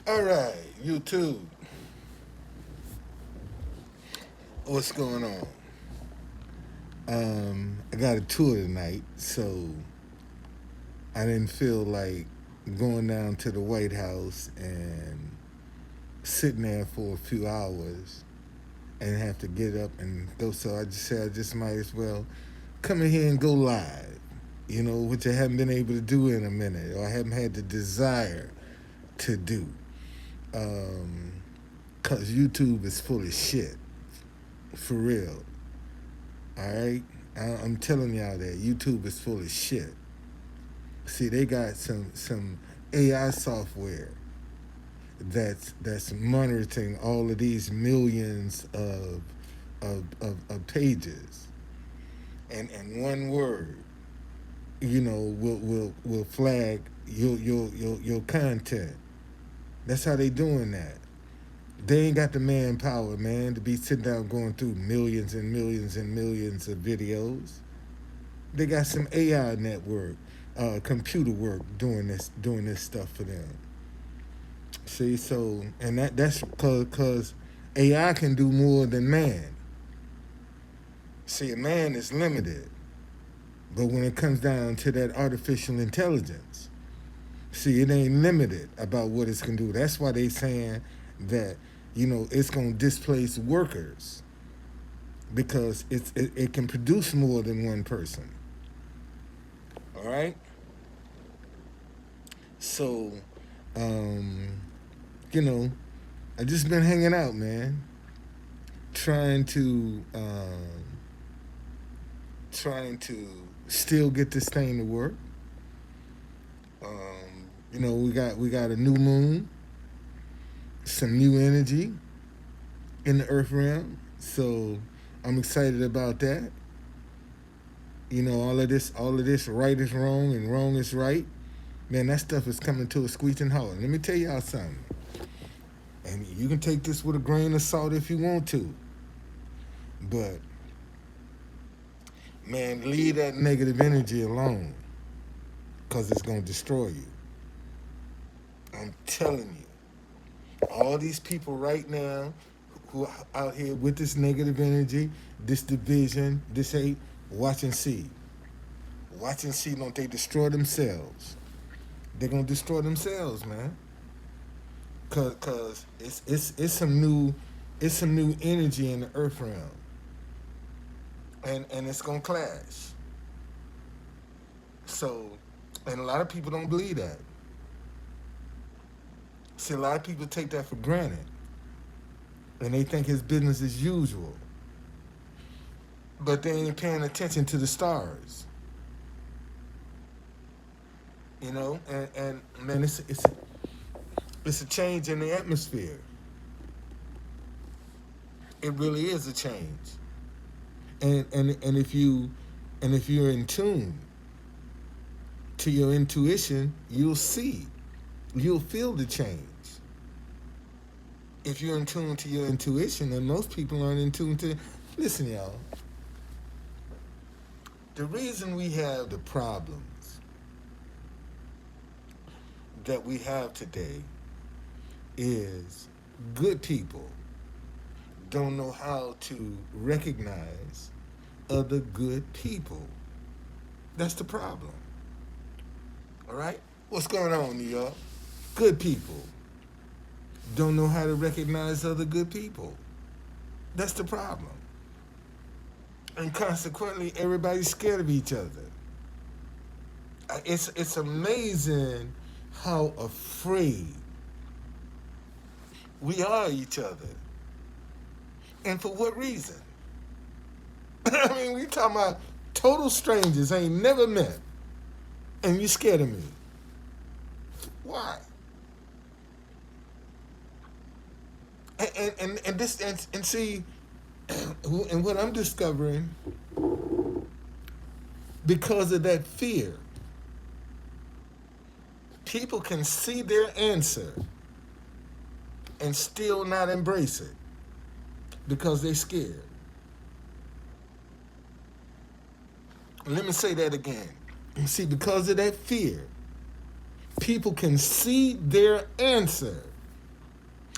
All right, YouTube, what's going on? I got a tour tonight, so I didn't feel like going down to the White House and sitting there for a few hours and have to get up and go. So I just said I just might as well come in here and go live, which I haven't been able to do in a minute, or I haven't had the desire to do. Because YouTube is full of shit, for real. All right, I'm telling y'all that YouTube is full of shit. See, they got some AI software that's monitoring all of these millions of pages, and one word, will flag your content. That's how they doing that. They ain't got the manpower, man, to be sitting down going through millions and millions and millions of videos. They got some AI network, computer work doing this stuff for them. See, so and that's because AI can do more than man. See, a man is limited, but when it comes down to that artificial intelligence, see, it ain't limited about what it can do. That's why they saying that it's gonna displace workers because it can produce more than one person. All right. So, um, you know, I just been hanging out, man, trying to trying to still get this thing to work. We got a new moon, some new energy in the earth realm. So I'm excited about that. All of this right is wrong and wrong is right. Man, that stuff is coming to a screeching halt. Let me tell y'all something. And you can take this with a grain of salt if you want to. But man, leave that negative energy alone. Because it's gonna destroy you. I'm telling you. All these people right now who are out here with this negative energy, this division, this hate, watch and see. Watch and see, don't they destroy themselves? They're gonna destroy themselves, man. Cause it's some new energy in the earth realm. And it's gonna clash. So and a lot of people don't believe that. See, a lot of people take that for granted. And they think it's business as usual. But they ain't paying attention to the stars. And man, it's a change in the atmosphere. It really is a change. And if you're in tune to your intuition, you'll feel the change. If you're in tune to your intuition, and most people aren't in tune to, listen, y'all. The reason we have the problems that we have today is good people don't know how to recognize other good people. That's the problem. All right? What's going on, New York? Good people don't know how to recognize other good people. That's the problem. And consequently, everybody's scared of each other. It's amazing how afraid we are of each other. And for what reason? I mean, we talking about total strangers ain't never met, and you scared of me. Why? And see, and what I'm discovering, because of that fear, people can see their answer and still not embrace it because they're scared. Let me say that again. See, because of that fear, people can see their answer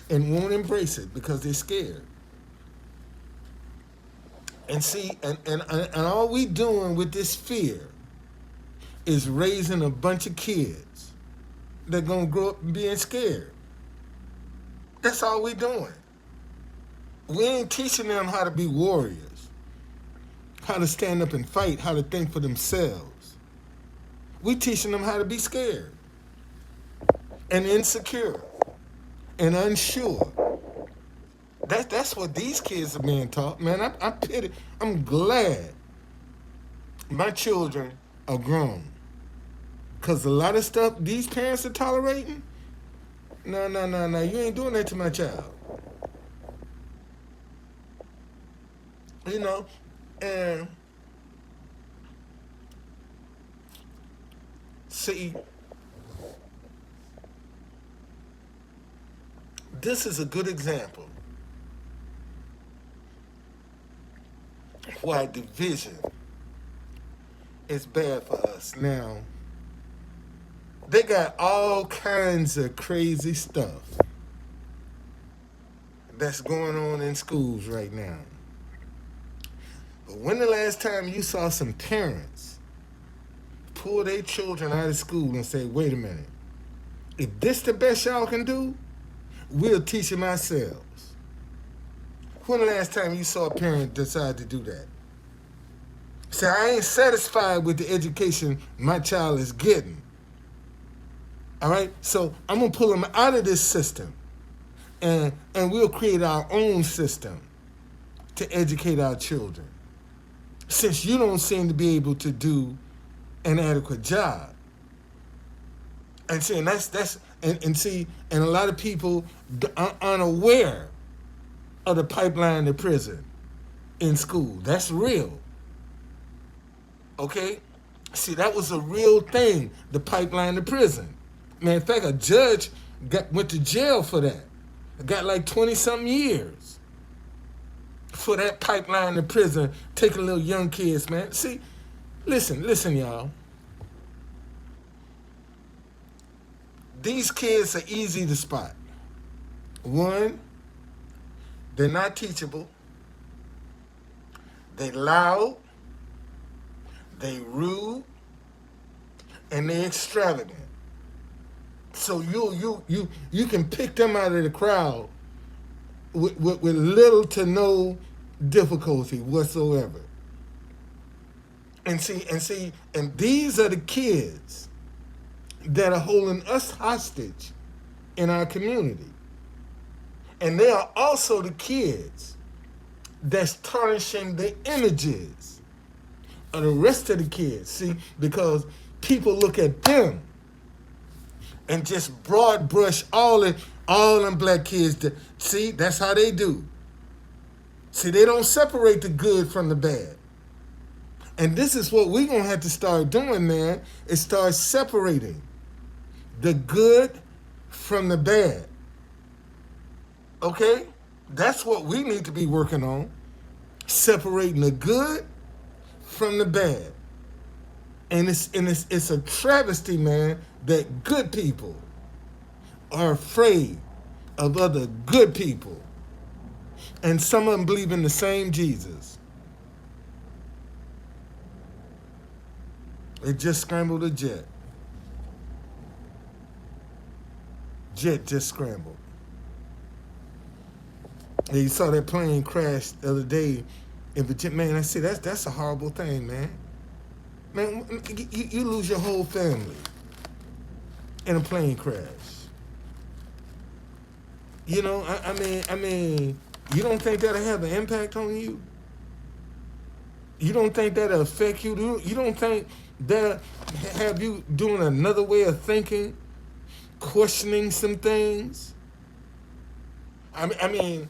and won't embrace it because they're scared. And see, and all we doing with this fear is raising a bunch of kids that gonna grow up being scared. That's all we doing. We ain't teaching them how to be warriors, how to stand up and fight, how to think for themselves. We teaching them how to be scared and insecure and unsure. That's what these kids are being taught, man. I pity. I'm glad my children are grown, cause a lot of stuff these parents are tolerating. No, no, no, no. You ain't doing that to my child. You know, and see, this is a good example of why division is bad for us. Now, they got all kinds of crazy stuff that's going on in schools right now. But when the last time you saw some parents pull their children out of school and say, wait a minute, if this the best y'all can do, we'll teach them ourselves? When the last time you saw a parent decide to do that? Say, I ain't satisfied with the education my child is getting. All right? So I'm going to pull them out of this system, and we'll create our own system to educate our children, since you don't seem to be able to do an adequate job. And see, and a lot of people are unaware of the pipeline to prison in school. That's real. Okay? See, that was a real thing, the pipeline to prison. Man, in fact, a judge went to jail for that. Got like 20-something years for that pipeline to prison, taking little young kids, man. See, listen, y'all. These kids are easy to spot. One, they're not teachable. They loud. They rude. And they extravagant. So you can pick them out of the crowd with little to no difficulty whatsoever. And these are the kids that are holding us hostage in our community. And they are also the kids that's tarnishing the images of the rest of the kids. See, because people look at them and just broad brush all them black kids. See, that's how they do. See, they don't separate the good from the bad. And this is what we're going to have to start doing, man, is start separating the good from the bad. Okay? That's what we need to be working on. Separating the good from the bad. And it's a travesty, man, that good people are afraid of other good people. And some of them believe in the same Jesus. They just scrambled a jet. Jet just scrambled. And you saw that plane crash the other day in Virginia. Man, I see that's a horrible thing, man. Man, you lose your whole family in a plane crash. You know, I mean, you don't think that'll have an impact on you? You don't think that'll affect you? You don't think that'll have you doing another way of thinking, questioning some things? I mean,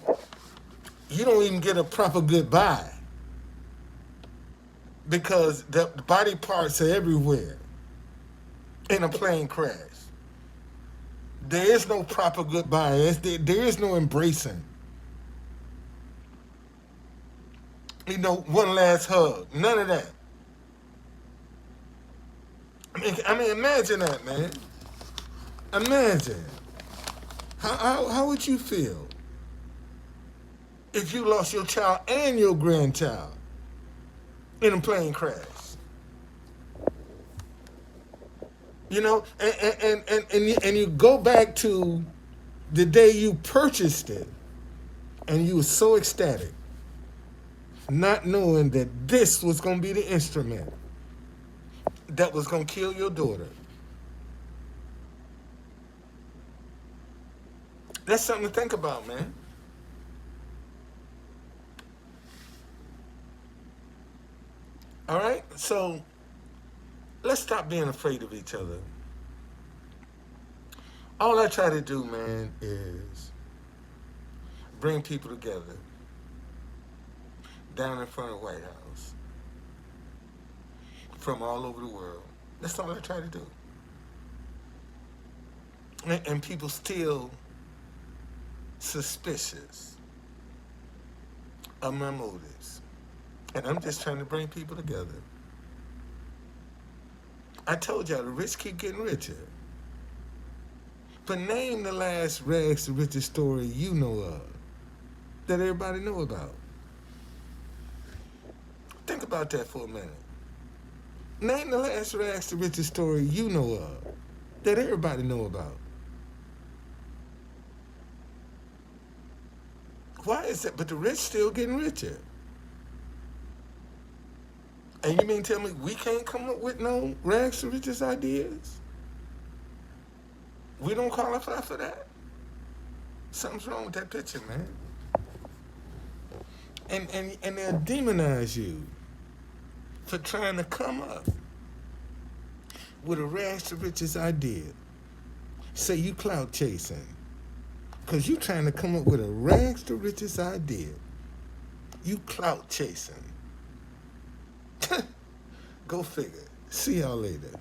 you don't even get a proper goodbye because the body parts are everywhere in a plane crash. There is no proper goodbye. There is no embracing. You know, one last hug. None of that. I mean, imagine that, man. Imagine. How would you feel if you lost your child and your grandchild in a plane crash? You know, and you go back to the day you purchased it, and you were so ecstatic, not knowing that this was going to be the instrument that was going to kill your daughter. That's something to think about, man. All right? So let's stop being afraid of each other. All I try to do, man, is bring people together down in front of the White House from all over the world. That's all I try to do. And people still suspicious of my motives. And I'm just trying to bring people together. I told y'all the rich keep getting richer. But name the last rags to riches story you know of that everybody know about. Think about that for a minute. Name the last rags to riches story you know of that everybody know about. Why is that? But the rich still getting richer. And you mean tell me we can't come up with no rags to riches ideas? We don't qualify for that? Something's wrong with that picture, man. And they'll demonize you for trying to come up with a rags to riches idea. Say you clout chasing. Because you trying to come up with a rags to riches idea. You clout chasing. Go figure. See y'all later.